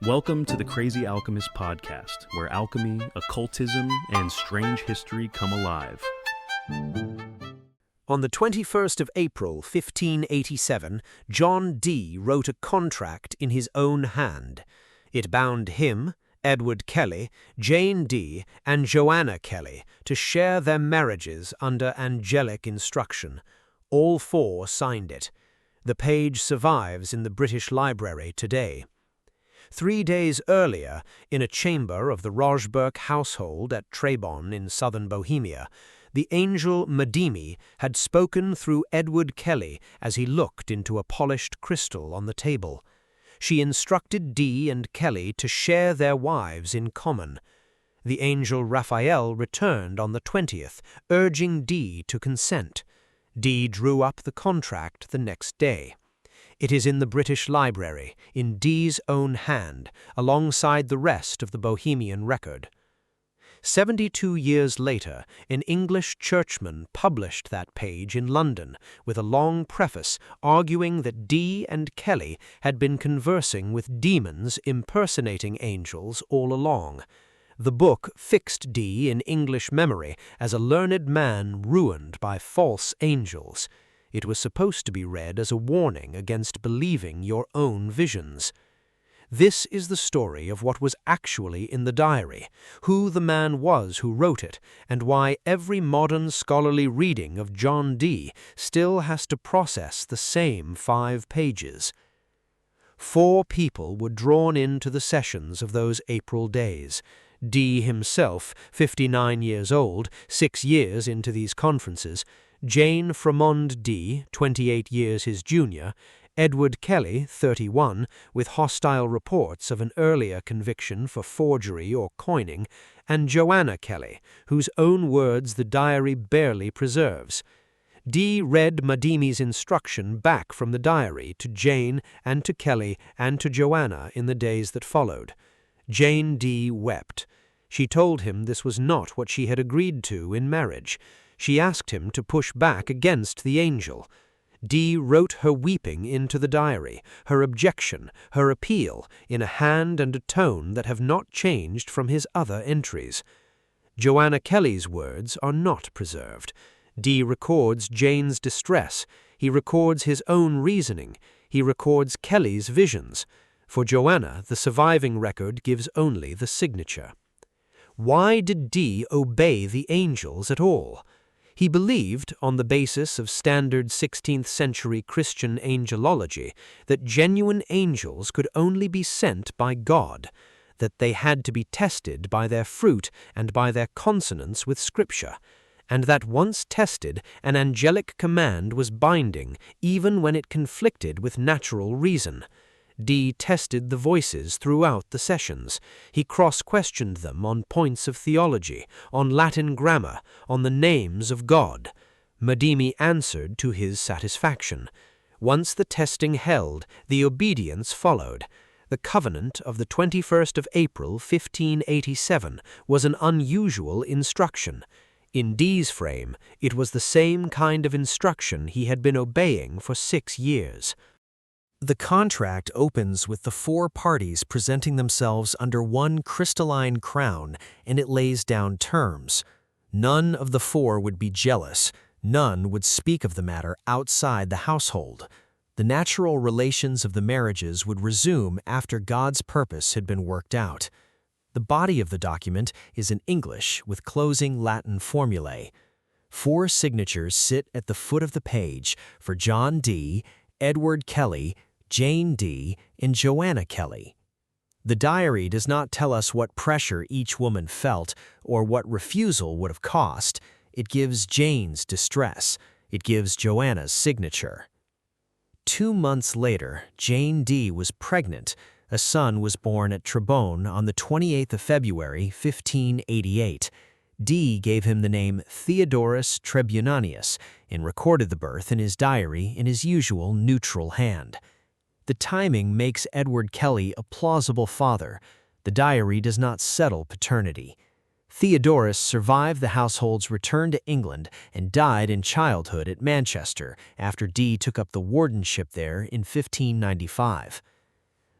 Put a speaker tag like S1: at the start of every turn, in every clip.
S1: Welcome to the Crazy Alchemist podcast, where alchemy, occultism, and strange history come alive.
S2: On the 21st of April, 1587, John Dee wrote a contract in his own hand. It bound him, Edward Kelley, Jane Dee, and Joanna Kelley to share their marriages under angelic instruction. All four signed it. The page survives in the British Library today. 3 days earlier, in a chamber of the Rosberg household at Třeboň in southern Bohemia, the angel Madimi had spoken through Edward Kelley as he looked into a polished crystal on the table. She instructed Dee and Kelley to share their wives in common. The angel Raphael returned on the 20th, urging Dee to consent. Dee drew up the contract the next day. It is in the British Library, in Dee's own hand, alongside the rest of the Bohemian record. 72 years later, an English churchman published that page in London with a long preface arguing that Dee and Kelley had been conversing with demons impersonating angels all along. The book fixed Dee in English memory as a learned man ruined by false angels. It was supposed to be read as a warning against believing your own visions. This is the story of what was actually in the diary, who the man was who wrote it, and why every modern scholarly reading of John Dee still has to process the same 5 pages. 4 people were drawn into the sessions of those April days. Dee himself, 59 years old, 6 years into these conferences, Jane Fremond Dee, 28 years his junior, Edward Kelley, 31, with hostile reports of an earlier conviction for forgery or coining, and Joanna Kelley, whose own words the diary barely preserves. Dee read Madimi's instruction back from the diary to Jane and to Kelley and to Joanna in the days that followed. Jane Dee wept. She told him this was not what she had agreed to in marriage. She asked him to push back against the angel. Dee wrote her weeping into the diary, her objection, her appeal, in a hand and a tone that have not changed from his other entries. Joanna Kelley's words are not preserved. Dee records Jane's distress. He records his own reasoning. He records Kelley's visions. For Joanna, the surviving record gives only the signature. Why did Dee obey the angels at all? He believed, on the basis of standard 16th-century Christian angelology, that genuine angels could only be sent by God, that they had to be tested by their fruit and by their consonance with Scripture, and that once tested, an angelic command was binding even when it conflicted with natural reason. Dee tested the voices throughout the sessions. He cross-questioned them on points of theology, on Latin grammar, on the names of God. Madimi answered to his satisfaction. Once the testing held, the obedience followed. The covenant of the 21st of April, 1587, was an unusual instruction. In Dee's frame, it was the same kind of instruction he had been obeying for 6 years. The contract opens with the 4 parties presenting themselves under one crystalline crown, and it lays down terms. None of the 4 would be jealous. None would speak of the matter outside the household. The natural relations of the marriages would resume after God's purpose had been worked out. The body of the document is in English with closing Latin formulae. 4 signatures sit at the foot of the page for John Dee, Edward Kelley, Jane Dee, and Joanna Kelley. The diary does not tell us what pressure each woman felt or what refusal would have cost. It gives Jane's distress. It gives Joanna's signature. 2 months later, Jane Dee was pregnant. A son was born at Třeboň on the 28th of February, 1588. Dee gave him the name Theodorus Trebonianus and recorded the birth in his diary in his usual neutral hand. The timing makes Edward Kelley a plausible father. The diary does not settle paternity. Theodorus survived the household's return to England and died in childhood at Manchester after Dee took up the wardenship there in 1595.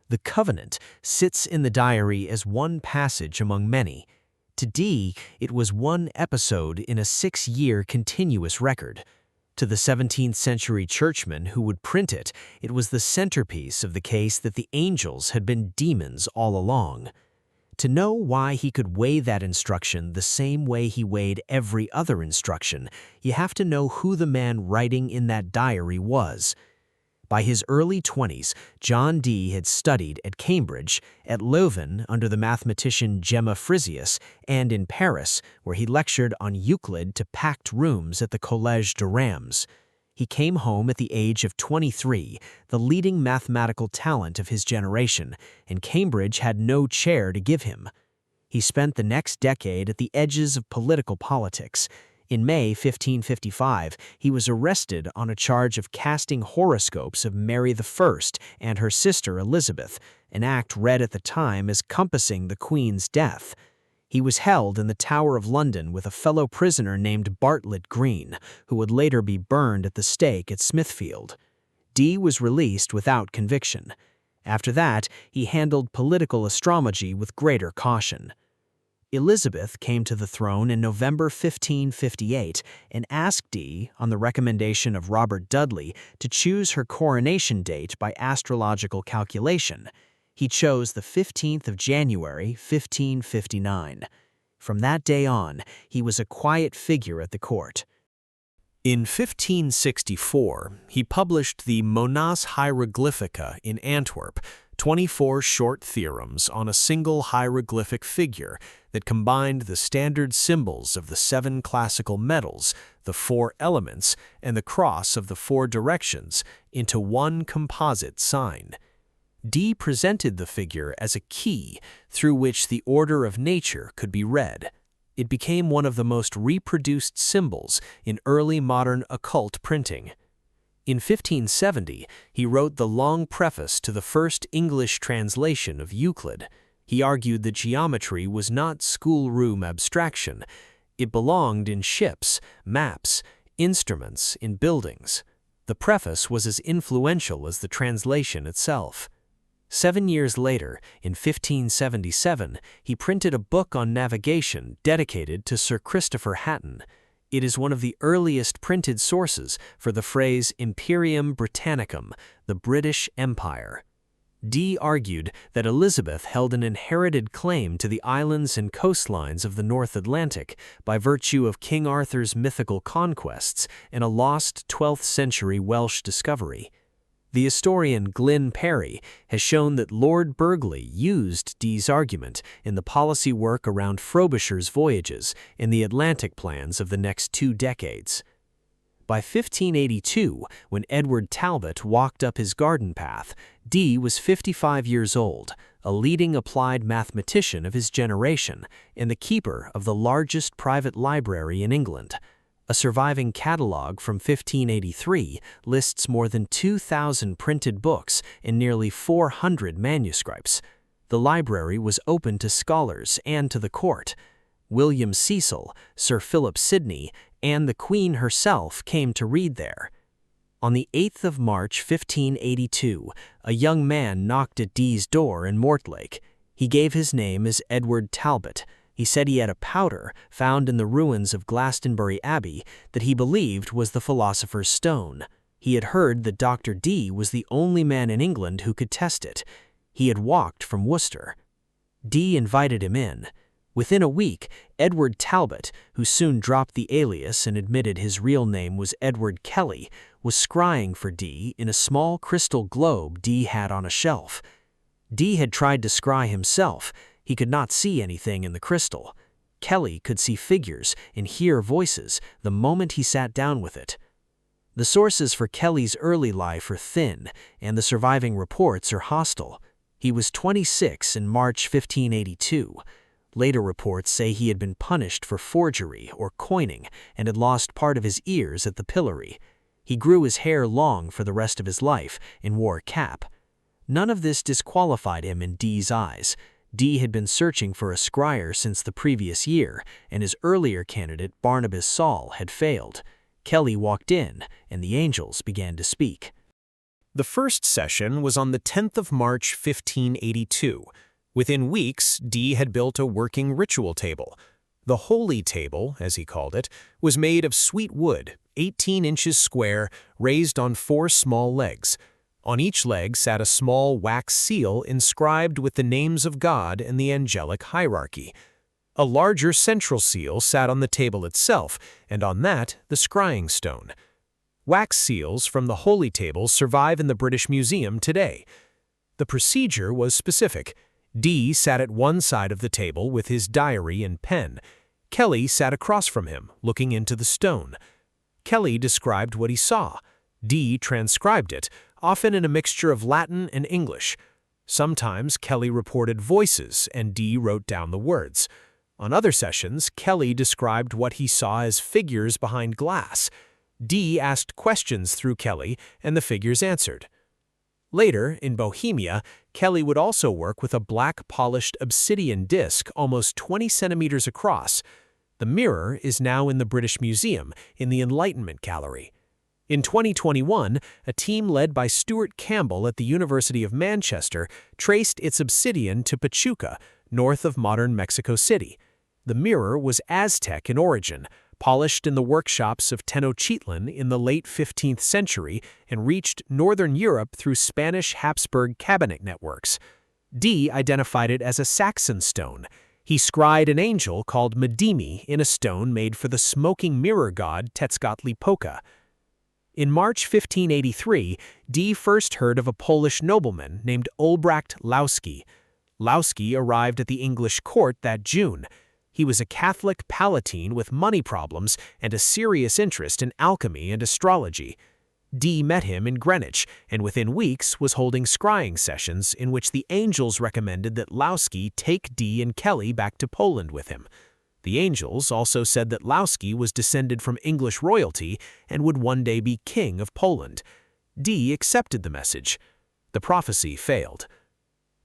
S2: The covenant sits in the diary as one passage among many. To Dee, it was one episode in a 6-year continuous record. To the 17th-century churchman who would print it, it was the centerpiece of the case that the angels had been demons all along. To know why he could weigh that instruction the same way he weighed every other instruction, you have to know who the man writing in that diary was. By his early 20s, John Dee had studied at Cambridge, at Leuven under the mathematician Gemma Frisius, and in Paris, where he lectured on Euclid to packed rooms at the Collège de Reims. He came home at the age of 23, the leading mathematical talent of his generation, and Cambridge had no chair to give him. He spent the next decade at the edges of political politics. In May 1555, he was arrested on a charge of casting horoscopes of Mary I and her sister Elizabeth, an act read at the time as compassing the Queen's death. He was held in the Tower of London with a fellow prisoner named Bartlett Green, who would later be burned at the stake at Smithfield. Dee was released without conviction. After that, he handled political astrology with greater caution. Elizabeth came to the throne in November 1558 and asked Dee, on the recommendation of Robert Dudley, to choose her coronation date by astrological calculation. He chose the 15th of January, 1559. From that day on, he was a quiet figure at the court. In 1564, he published the Monas Hieroglyphica in Antwerp, 24 short theorems on a single hieroglyphic figure that combined the standard symbols of the 7 classical metals, the 4 elements, and the cross of the 4 directions into one composite sign. Dee presented the figure as a key through which the order of nature could be read. It became one of the most reproduced symbols in early modern occult printing. In 1570, he wrote the long preface to the first English translation of Euclid. He argued that geometry was not schoolroom abstraction. It belonged in ships, maps, instruments, in buildings. The preface was as influential as the translation itself. 7 years later, in 1577, he printed a book on navigation dedicated to Sir Christopher Hatton. It is one of the earliest printed sources for the phrase Imperium Britannicum, the British Empire. Dee argued that Elizabeth held an inherited claim to the islands and coastlines of the North Atlantic by virtue of King Arthur's mythical conquests and a lost 12th-century Welsh discovery. The historian Glyn Perry has shown that Lord Burghley used Dee's argument in the policy work around Frobisher's voyages in the Atlantic plans of the next 2 decades. By 1582, when Edward Talbot walked up his garden path, Dee was 55 years old, a leading applied mathematician of his generation, and the keeper of the largest private library in England. A surviving catalogue from 1583 lists more than 2,000 printed books and nearly 400 manuscripts. The library was open to scholars and to the court. William Cecil, Sir Philip Sidney, and the Queen herself came to read there. On the 8th of March 1582, a young man knocked at Dee's door in Mortlake. He gave his name as Edward Talbot. He said he had a powder found in the ruins of Glastonbury Abbey that he believed was the Philosopher's Stone. He had heard that Dr. Dee was the only man in England who could test it. He had walked from Worcester. Dee invited him in. Within a week, Edward Talbot, who soon dropped the alias and admitted his real name was Edward Kelley, was scrying for Dee in a small crystal globe Dee had on a shelf. Dee had tried to scry himself. He could not see anything in the crystal. Kelley could see figures and hear voices the moment he sat down with it. The sources for Kelley's early life are thin, and the surviving reports are hostile. He was 26 in March 1582. Later reports say he had been punished for forgery or coining and had lost part of his ears at the pillory. He grew his hair long for the rest of his life and wore a cap. None of this disqualified him in Dee's eyes. Dee had been searching for a scryer since the previous year, and his earlier candidate, Barnabas Saul, had failed. Kelley walked in, and the angels began to speak. The first session was on the 10th of March, 1582. Within weeks, Dee had built a working ritual table. The holy table, as he called it, was made of sweet wood, 18 inches square, raised on 4 small legs. On each leg sat a small wax seal inscribed with the names of God and the angelic hierarchy. A larger central seal sat on the table itself, and on that, the scrying stone. Wax seals from the holy table survive in the British Museum today. The procedure was specific. Dee sat at one side of the table with his diary and pen. Kelley sat across from him, looking into the stone. Kelley described what he saw. Dee transcribed it, often in a mixture of Latin and English. Sometimes Kelley reported voices, and Dee wrote down the words. On other sessions, Kelley described what he saw as figures behind glass. Dee asked questions through Kelley, and the figures answered. Later, in Bohemia, Kelley would also work with a black polished obsidian disc almost 20 centimeters across. The mirror is now in the British Museum, in the Enlightenment Gallery. In 2021, a team led by Stuart Campbell at the University of Manchester traced its obsidian to Pachuca, north of modern Mexico City. The mirror was Aztec in origin, polished in the workshops of Tenochtitlan in the late 15th century and reached northern Europe through Spanish Habsburg cabinet networks. Dee identified it as a Saxon stone. He scried an angel called Madimi in a stone made for the smoking mirror god Tezcatlipoca. In March 1583, Dee first heard of a Polish nobleman named Olbracht Lowski. Lowski arrived at the English court that June. He was a Catholic Palatine with money problems and a serious interest in alchemy and astrology. Dee met him in Greenwich, and within weeks was holding scrying sessions in which the angels recommended that Lowski take Dee and Kelley back to Poland with him. The angels also said that Lowski was descended from English royalty and would one day be king of Poland. Dee accepted the message. The prophecy failed.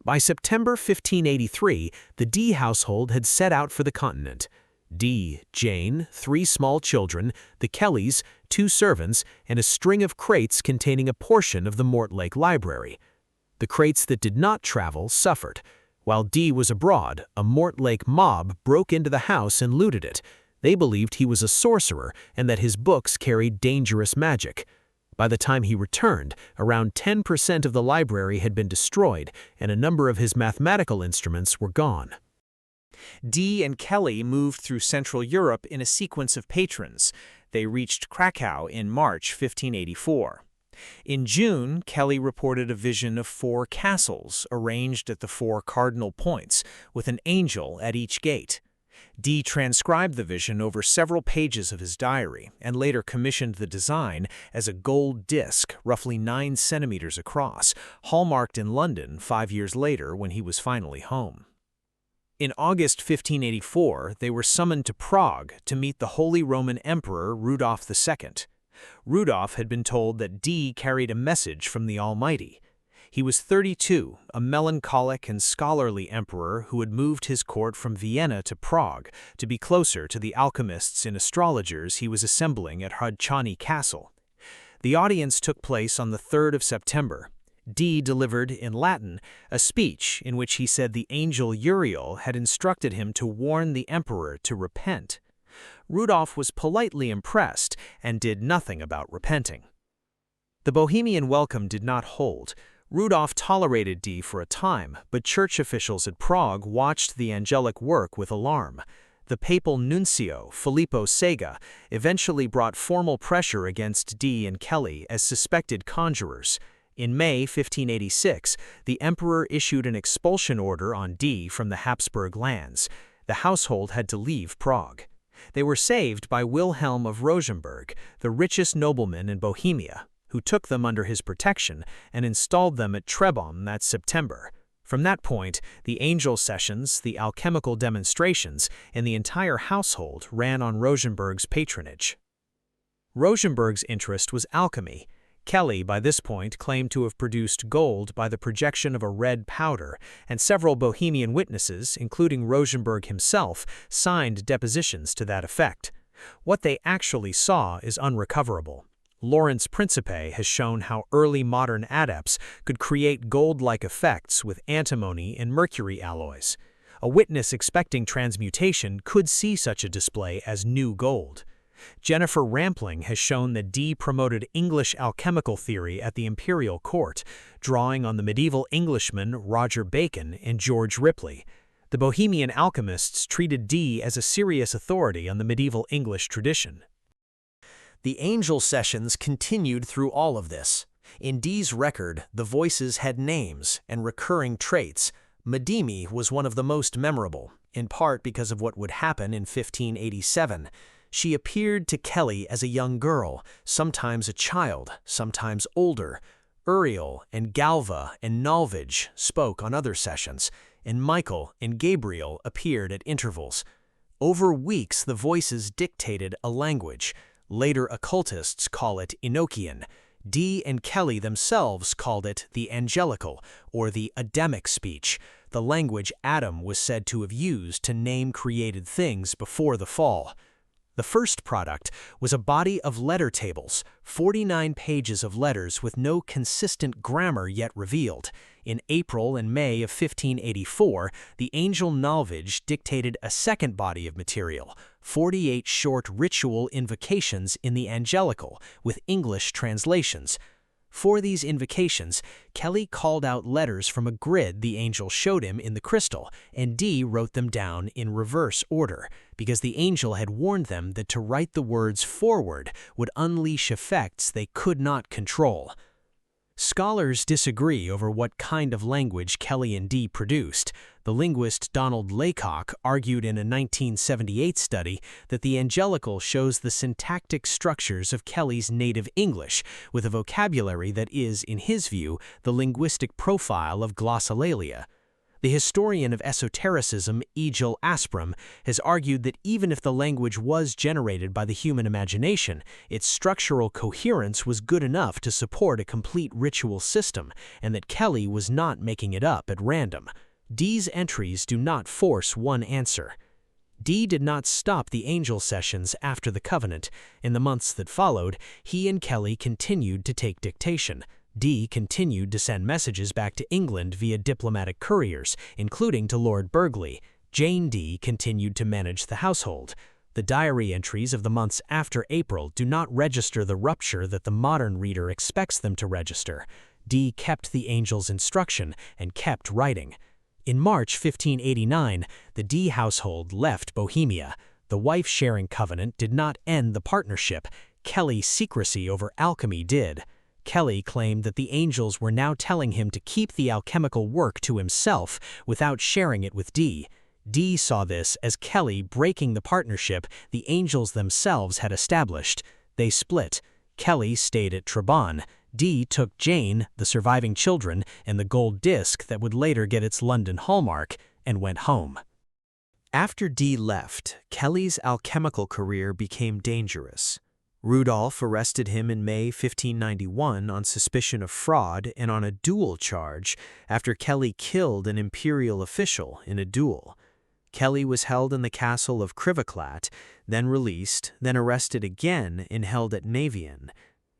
S2: By September 1583, the Dee household had set out for the continent. Dee, Jane, 3 small children, the Kelleys, 2 servants, and a string of crates containing a portion of the Mortlake Library. The crates that did not travel suffered. While Dee was abroad, a Mortlake mob broke into the house and looted it. They believed he was a sorcerer and that his books carried dangerous magic. By the time he returned, around 10% of the library had been destroyed, and a number of his mathematical instruments were gone. Dee and Kelley moved through Central Europe in a sequence of patrons. They reached Krakow in March 1584. In June, Kelley reported a vision of 4 castles arranged at the 4 cardinal points, with an angel at each gate. Dee transcribed the vision over several pages of his diary and later commissioned the design as a gold disc roughly 9 centimeters across, hallmarked in London 5 years later when he was finally home. In August 1584, they were summoned to Prague to meet the Holy Roman Emperor Rudolf II. Rudolf had been told that Dee carried a message from the Almighty. He was 32, a melancholic and scholarly emperor who had moved his court from Vienna to Prague to be closer to the alchemists and astrologers he was assembling at Hradčany Castle. The audience took place on the 3rd of September. Dee delivered, in Latin, a speech in which he said the angel Uriel had instructed him to warn the emperor to repent. Rudolf was politely impressed and did nothing about repenting. The Bohemian welcome did not hold. Rudolf tolerated Dee for a time, but church officials at Prague watched the angelic work with alarm. The papal nuncio, Filippo Sega, eventually brought formal pressure against Dee and Kelley as suspected conjurers. In May 1586, the emperor issued an expulsion order on Dee from the Habsburg lands. The household had to leave Prague. They were saved by Wilhelm of Rosenberg, the richest nobleman in Bohemia, who took them under his protection and installed them at Třeboň that September. From that point, the angel sessions, the alchemical demonstrations, and the entire household ran on Rosenberg's patronage. Rosenberg's interest was alchemy. Kelley, by this point, claimed to have produced gold by the projection of a red powder, and several Bohemian witnesses, including Rosenberg himself, signed depositions to that effect. What they actually saw is unrecoverable. Lawrence Principe has shown how early modern adepts could create gold-like effects with antimony and mercury alloys. A witness expecting transmutation could see such a display as new gold. Jennifer Rampling has shown that Dee promoted English alchemical theory at the imperial court, drawing on the medieval Englishmen Roger Bacon and George Ripley. The Bohemian alchemists treated Dee as a serious authority on the medieval English tradition. The angel sessions continued through all of this. In Dee's record, the voices had names and recurring traits. Madimi was one of the most memorable, in part because of what would happen in 1587. She appeared to Kelley as a young girl, sometimes a child, sometimes older. Uriel and Galva and Nalvage spoke on other sessions, and Michael and Gabriel appeared at intervals. Over weeks, the voices dictated a language. Later occultists call it Enochian. Dee and Kelley themselves called it the angelical, or the Adamic speech, the language Adam was said to have used to name created things before the fall. The first product was a body of letter tables, 49 pages of letters with no consistent grammar yet revealed. In April and May of 1584, the angel Nalvage dictated a second body of material, 48 short ritual invocations in the angelical, with English translations. For these invocations, Kelley called out letters from a grid the angel showed him in the crystal, and Dee wrote them down in reverse order, because the angel had warned them that to write the words forward would unleash effects they could not control. Scholars disagree over what kind of language Kelley and Dee produced. The linguist Donald Laycock argued in a 1978 study that the angelical shows the syntactic structures of Kelley's native English, with a vocabulary that is, in his view, the linguistic profile of glossolalia. The historian of esotericism, Egil Asprum, has argued that even if the language was generated by the human imagination, its structural coherence was good enough to support a complete ritual system, and that Kelley was not making it up at random. Dee's entries do not force one answer. Dee did not stop the angel sessions after the covenant. In the months that followed, he and Kelley continued to take dictation. Dee continued to send messages back to England via diplomatic couriers, including to Lord Burghley. Jane Dee continued to manage the household. The diary entries of the months after April do not register the rupture that the modern reader expects them to register. Dee kept the angel's instruction and kept writing. In March 1589, the Dee household left Bohemia. The wife-sharing covenant did not end the partnership. Kelley's secrecy over alchemy did. Kelley claimed that the angels were now telling him to keep the alchemical work to himself without sharing it with Dee. Dee saw this as Kelley breaking the partnership the angels themselves had established. They split. Kelley stayed at Třeboň. Dee took Jane, the surviving children, and the gold disc that would later get its London hallmark, and went home. After Dee left, Kelley's alchemical career became dangerous. Rudolph arrested him in May 1591 on suspicion of fraud and on a duel charge after Kelley killed an imperial official in a duel. Kelley was held in the castle of Krivaklat, then released, then arrested again and held at Navion.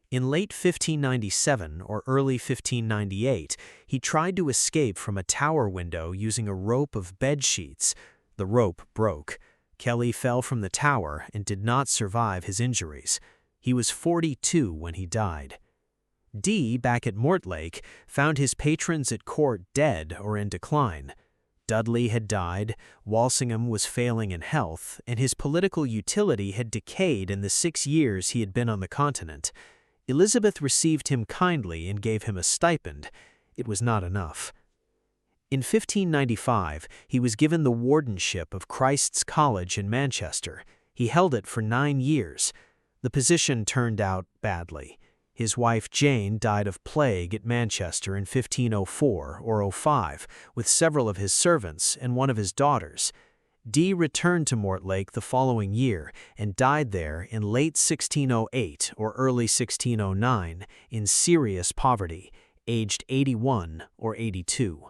S2: In late 1597 or early 1598, he tried to escape from a tower window using a rope of bed sheets. The rope broke. Kelley fell from the tower and did not survive his injuries. He was 42 when he died. Dee, back at Mortlake, found his patrons at court dead or in decline. Dudley had died, Walsingham was failing in health, and his political utility had decayed in the 6 years he had been on the continent. Elizabeth received him kindly and gave him a stipend. It was not enough. In 1595, he was given the wardenship of Christ's College in Manchester. He held it for 9 years. The position turned out badly. His wife Jane died of plague at Manchester in 1504 or 05, with several of his servants and one of his daughters. Dee returned to Mortlake the following year and died there in late 1608 or early 1609 in serious poverty, aged 81 or 82.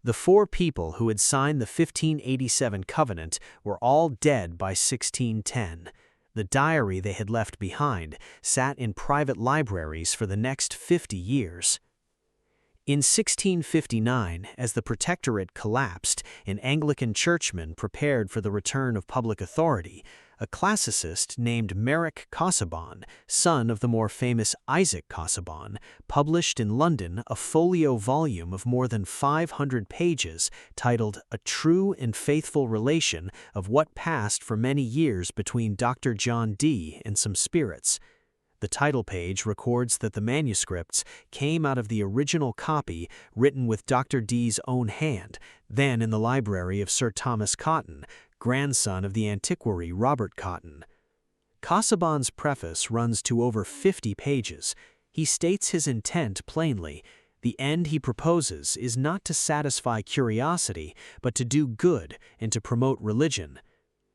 S2: The 4 people who had signed the 1587 covenant were all dead by 1610. The diary they had left behind sat in private libraries for the next 50 years. In 1659, as the Protectorate collapsed and Anglican churchmen prepared for the return of public authority, a classicist named Merrick Casaubon, son of the more famous Isaac Casaubon, published in London a folio volume of more than 500 pages titled A True and Faithful Relation of What Passed for Many Years Between Dr. John Dee and Some Spirits. The title page records that the manuscripts came out of the original copy written with Dr. Dee's own hand, then in the library of Sir Thomas Cotton, grandson of the antiquary Robert Cotton. Casaubon's preface runs to over 50 pages. He states his intent plainly. The end he proposes is not to satisfy curiosity, but to do good and to promote religion.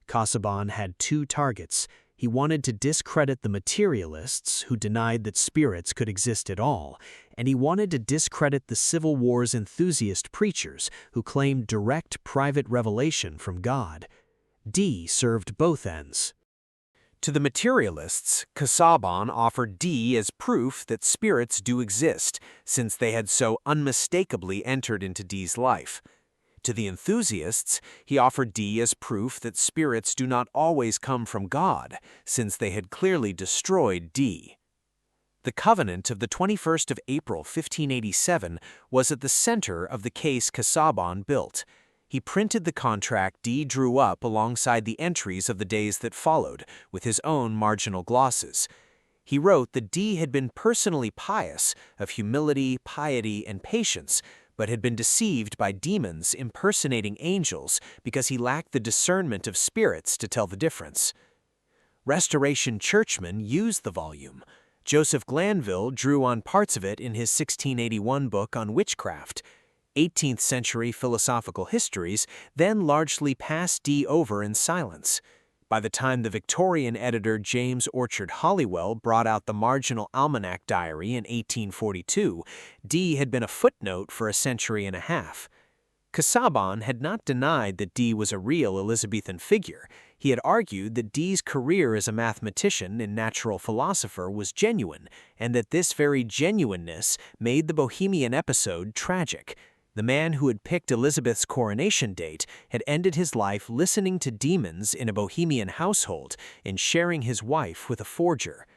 S2: Casaubon had two targets. He wanted to discredit the materialists who denied that spirits could exist at all, and he wanted to discredit the Civil War's enthusiast preachers who claimed direct private revelation from God. Dee served both ends. To the materialists, Casaubon offered Dee as proof that spirits do exist, since they had so unmistakably entered into Dee's life. To the enthusiasts, he offered Dee as proof that spirits do not always come from God, since they had clearly destroyed Dee. The covenant of the 21st of April, 1587, was at the center of the case Casaubon built. He printed the contract Dee drew up alongside the entries of the days that followed, with his own marginal glosses. He wrote that Dee had been personally pious, of humility, piety, and patience, but had been deceived by demons impersonating angels because he lacked the discernment of spirits to tell the difference. Restoration churchmen used the volume. Joseph Glanville drew on parts of it in his 1681 book on witchcraft. 18th-century philosophical histories then largely passed Dee over in silence. By the time the Victorian editor James Orchard Halliwell brought out the Marginal Almanac Diary in 1842, Dee had been a footnote for a century and a half. Casaubon had not denied that Dee was a real Elizabethan figure. He had argued that Dee's career as a mathematician and natural philosopher was genuine, and that this very genuineness made the Bohemian episode tragic. The man who had picked Elizabeth's coronation date had ended his life listening to demons in a Bohemian household and sharing his wife with a forger.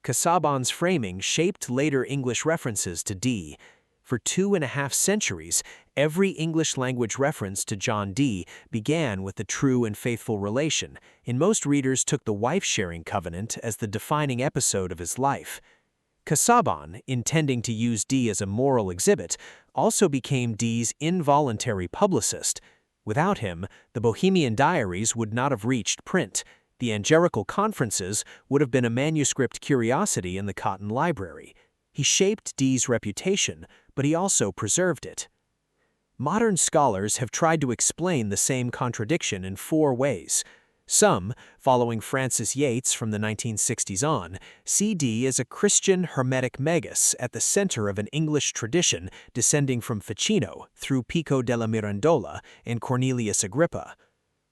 S2: Casaubon's framing shaped later English references to Dee. For 2.5 centuries, every English-language reference to John Dee began with the true and faithful relation, and most readers took the wife-sharing covenant as the defining episode of his life. Casaubon, intending to use Dee as a moral exhibit, also became Dee's involuntary publicist. Without him, the Bohemian diaries would not have reached print. The Angelical conferences would have been a manuscript curiosity in the Cotton Library. He shaped Dee's reputation, but he also preserved it. Modern scholars have tried to explain the same contradiction in 4 ways. Some, following Francis Yates from the 1960s on, see Dee as a Christian Hermetic magus at the center of an English tradition descending from Ficino through Pico della Mirandola and Cornelius Agrippa.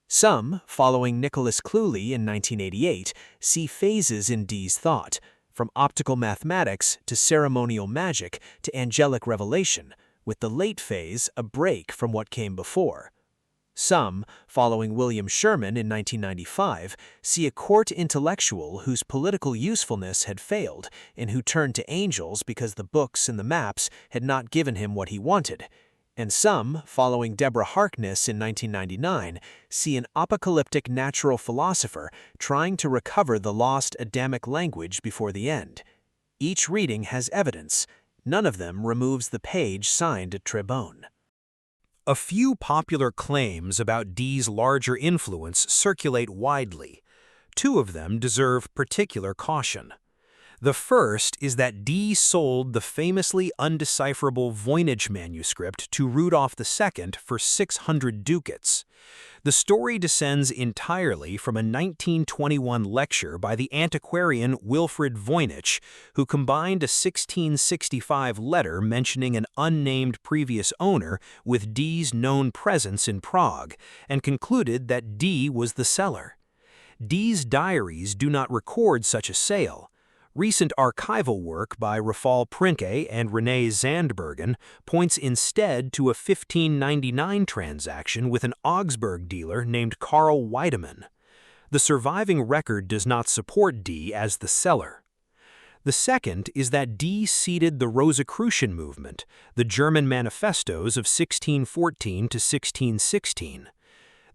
S2: Some, following Nicholas Clulee in 1988, see phases in Dee's thought, from optical mathematics to ceremonial magic to angelic revelation, with the late phase a break from what came before. Some, following William Sherman in 1995, see a court intellectual whose political usefulness had failed and who turned to angels because the books and the maps had not given him what he wanted. And some, following Deborah Harkness in 1999, see an apocalyptic natural philosopher trying to recover the lost Adamic language before the end. Each reading has evidence. None of them removes the page signed at Třeboň. A few popular claims about Dee's larger influence circulate widely. 2 of them deserve particular caution. The first is that Dee sold the famously undecipherable Voynich manuscript to Rudolf II for 600 ducats. The story descends entirely from a 1921 lecture by the antiquarian Wilfrid Voynich, who combined a 1665 letter mentioning an unnamed previous owner with Dee's known presence in Prague, and concluded that Dee was the seller. Dee's diaries do not record such a sale. Recent archival work by Rafal Prinke and René Zandbergen points instead to a 1599 transaction with an Augsburg dealer named Karl Weidemann. The surviving record does not support Dee as the seller. The second is that Dee seeded the Rosicrucian movement, the German manifestos of 1614 to 1616.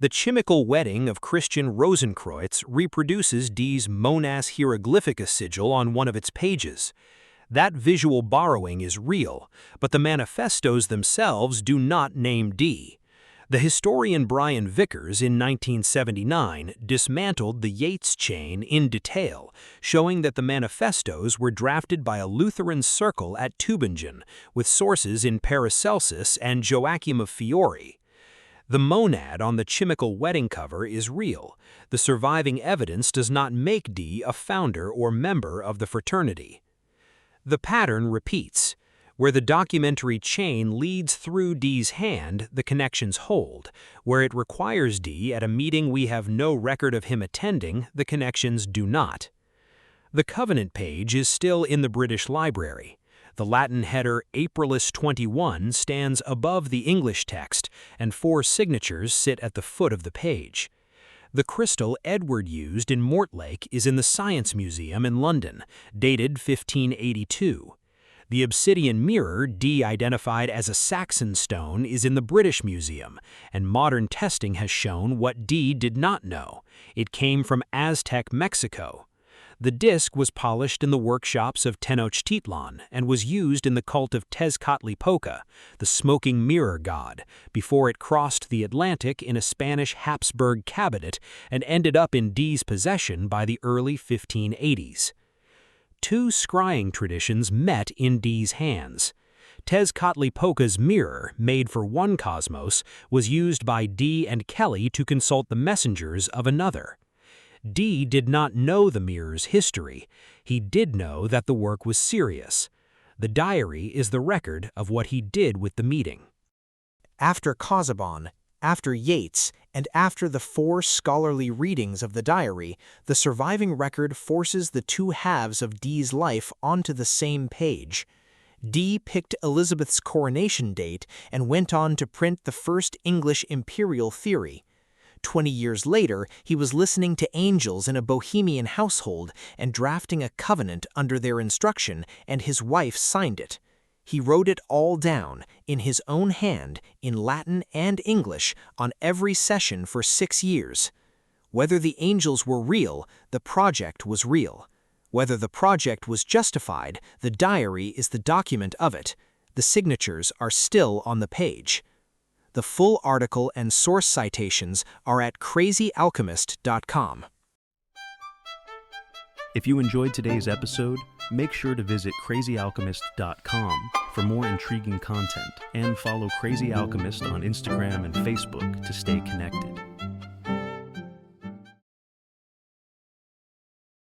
S2: The chimical wedding of Christian Rosenkreuz reproduces Dee's Monas Hieroglyphica sigil on one of its pages. That visual borrowing is real, but the manifestos themselves do not name Dee. The historian Brian Vickers in 1979 dismantled the Yates chain in detail, showing that the manifestos were drafted by a Lutheran circle at Tübingen, with sources in Paracelsus and Joachim of Fiore. The monad on the chimical wedding cover is real. The surviving evidence does not make Dee a founder or member of the fraternity. The pattern repeats. Where the documentary chain leads through Dee's hand, the connections hold. Where it requires Dee at a meeting we have no record of him attending, the connections do not. The covenant page is still in the British Library. The Latin header Aprilis 21 stands above the English text, and 4 signatures sit at the foot of the page. The crystal Edward used in Mortlake is in the Science Museum in London, dated 1582. The obsidian mirror Dee identified as a Saxon stone is in the British Museum, and modern testing has shown what Dee did not know. It came from Aztec Mexico. The disc was polished in the workshops of Tenochtitlan and was used in the cult of Tezcatlipoca, the smoking mirror god, before it crossed the Atlantic in a Spanish Habsburg cabinet and ended up in Dee's possession by the early 1580s. 2 scrying traditions met in Dee's hands. Tezcatlipoca's mirror, made for one cosmos, was used by Dee and Kelley to consult the messengers of another. Dee did not know the mirror's history. He did know that the work was serious. The diary is the record of what he did with the meeting.
S3: After Casaubon, after Yates, and after the 4 scholarly readings of the diary, the surviving record forces the 2 halves of Dee's life onto the same page. Dee picked Elizabeth's coronation date and went on to print the first English imperial theory. 20 years later, he was listening to angels in a Bohemian household and drafting a covenant under their instruction, and his wife signed it. He wrote it all down, in his own hand, in Latin and English, on every session for 6 years. Whether the angels were real, the project was real. Whether the project was justified, the diary is the document of it. The signatures are still on the page. The full article and source citations are at crazyalchemist.com.
S1: If you enjoyed today's episode, make sure to visit crazyalchemist.com for more intriguing content and follow Crazy Alchemist on Instagram and Facebook to stay connected.